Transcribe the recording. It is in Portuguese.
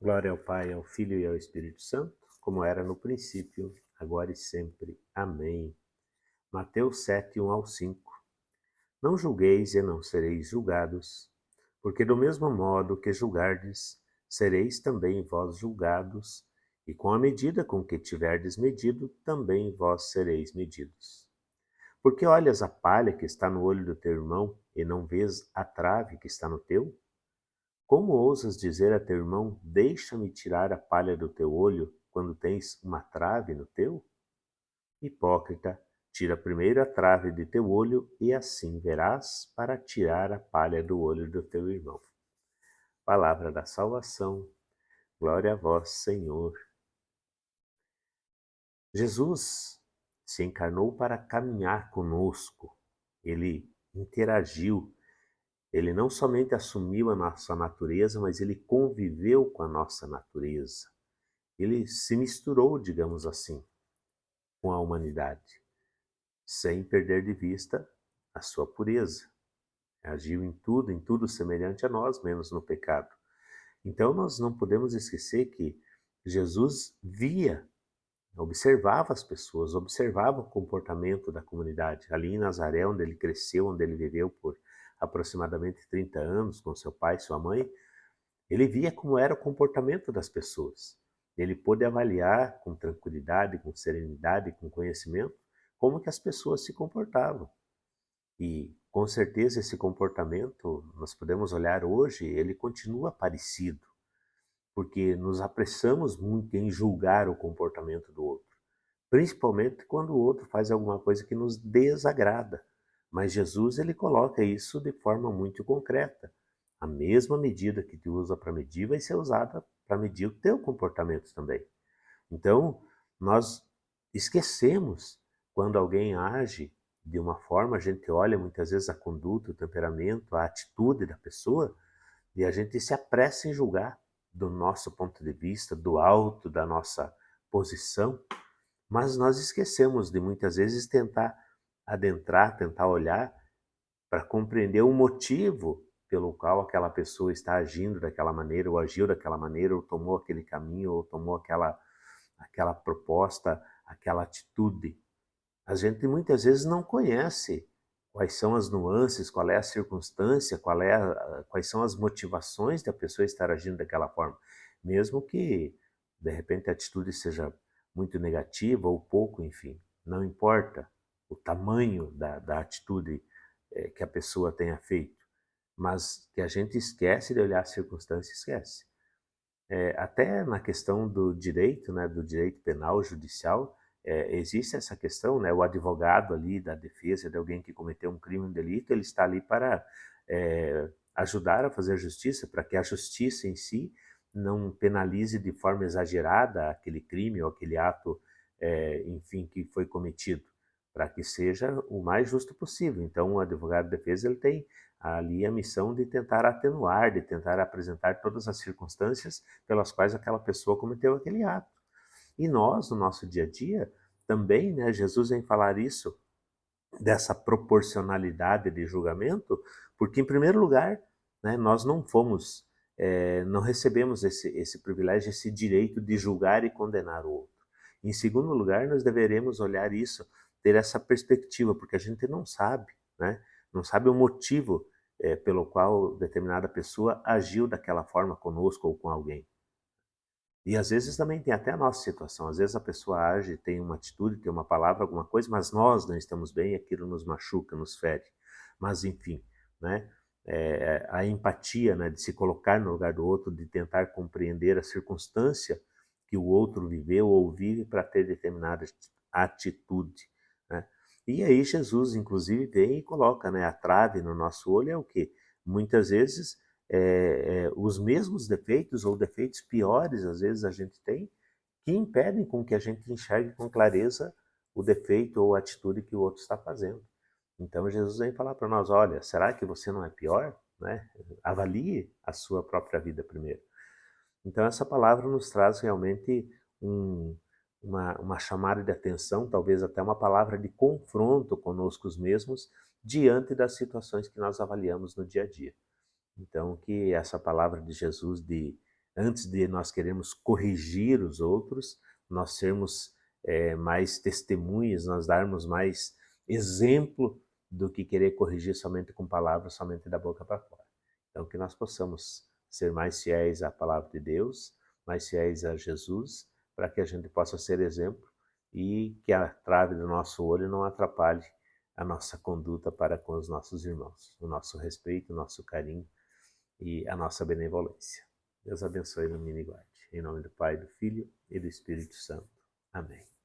Glória ao Pai, ao Filho e ao Espírito Santo, como era no princípio, agora e sempre. Amém. Mateus 7, 1 ao 5. Não julgueis e não sereis julgados, porque do mesmo modo que julgardes, sereis também vós julgados, e com a medida com que tiverdes medido, também vós sereis medidos. Porque olhas a palha que está no olho do teu irmão, e não vês a trave que está no teu? Como ousas dizer a teu irmão, deixa-me tirar a palha do teu olho, quando tens uma trave no teu? Hipócrita, tira primeiro a trave de teu olho, e assim verás para tirar a palha do olho do teu irmão. Palavra da salvação, glória a vós, Senhor. Jesus se encarnou para caminhar conosco, ele interagiu. Ele não somente assumiu a nossa natureza, mas ele conviveu com a nossa natureza. Ele se misturou, digamos assim, com a humanidade, sem perder de vista a sua pureza. Agiu em tudo semelhante a nós, menos no pecado. Então nós não podemos esquecer que Jesus via, observava as pessoas, observava o comportamento da comunidade. Ali em Nazaré, onde ele cresceu, onde ele viveu por aproximadamente 30 anos com seu pai e sua mãe, ele via como era o comportamento das pessoas. Ele pôde avaliar com tranquilidade, com serenidade, com conhecimento, como que as pessoas se comportavam. E, com certeza, esse comportamento, nós podemos olhar hoje, ele continua parecido, porque nos apressamos muito em julgar o comportamento do outro, principalmente quando o outro faz alguma coisa que nos desagrada. Mas Jesus, ele coloca isso de forma muito concreta. A mesma medida que tu usa para medir vai ser usada para medir o teu comportamento também. Então, nós esquecemos quando alguém age de uma forma, a gente olha muitas vezes a conduta, o temperamento, a atitude da pessoa e a gente se apressa em julgar do nosso ponto de vista, do alto da nossa posição, mas nós esquecemos de muitas vezes tentar adentrar, tentar olhar para compreender o motivo pelo qual aquela pessoa está agindo daquela maneira, ou agiu daquela maneira, ou tomou aquele caminho, ou tomou aquela proposta, aquela atitude. A gente muitas vezes não conhece quais são as nuances, qual é a circunstância, quais são as motivações da pessoa estar agindo daquela forma. Mesmo que, de repente, a atitude seja muito negativa ou pouco, enfim, não importa o tamanho da atitude que a pessoa tenha feito, mas que a gente esquece de olhar a circunstância, esquece. Até na questão do direito, né, do direito penal judicial, existe essa questão, né, o advogado ali da defesa de alguém que cometeu um crime, um delito, ele está ali para ajudar a fazer justiça, para que a justiça em si não penalize de forma exagerada aquele crime ou aquele ato, enfim, que foi cometido, para que seja o mais justo possível. Então, o advogado de defesa ele tem ali a missão de tentar atenuar, de tentar apresentar todas as circunstâncias pelas quais aquela pessoa cometeu aquele ato. E nós, no nosso dia a dia, também, né, Jesus vem falar isso, dessa proporcionalidade de julgamento, porque, em primeiro lugar, né, nós não fomos, não recebemos esse privilégio, esse direito de julgar e condenar o outro. Em segundo lugar, nós deveremos olhar isso, ter essa perspectiva, porque a gente não sabe, né, não sabe o motivo pelo qual determinada pessoa agiu daquela forma conosco ou com alguém. E às vezes também tem até a nossa situação. Às vezes a pessoa age, tem uma atitude, tem uma palavra, alguma coisa, mas nós não estamos bem e aquilo nos machuca, nos fere. Mas enfim, né? A empatia, né, de se colocar no lugar do outro, de tentar compreender a circunstância que o outro viveu ou vive para ter determinada atitude, né? E aí Jesus, inclusive, vem e coloca, né, a trave no nosso olho é o quê? Muitas vezes os mesmos defeitos ou defeitos piores, às vezes a gente tem, que impedem com que a gente enxergue com clareza o defeito ou a atitude que o outro está fazendo. Então Jesus vem falar para nós, olha, será que você não é pior? Né? Avalie a sua própria vida primeiro. Então essa palavra nos traz realmente um, uma chamada de atenção, talvez até uma palavra de confronto conosco mesmos, diante das situações que nós avaliamos no dia a dia. Então, que essa palavra de Jesus de antes de nós queremos corrigir os outros, nós sermos mais testemunhas, nós darmos mais exemplo do que querer corrigir somente com palavras, somente da boca para fora. Então, que nós possamos ser mais fiéis à palavra de Deus, mais fiéis a Jesus, para que a gente possa ser exemplo e que a trave do nosso olho não atrapalhe a nossa conduta para com os nossos irmãos, o nosso respeito, o nosso carinho e a nossa benevolência. Deus abençoe, ilumine e guarde. Em nome do Pai, do Filho e do Espírito Santo. Amém.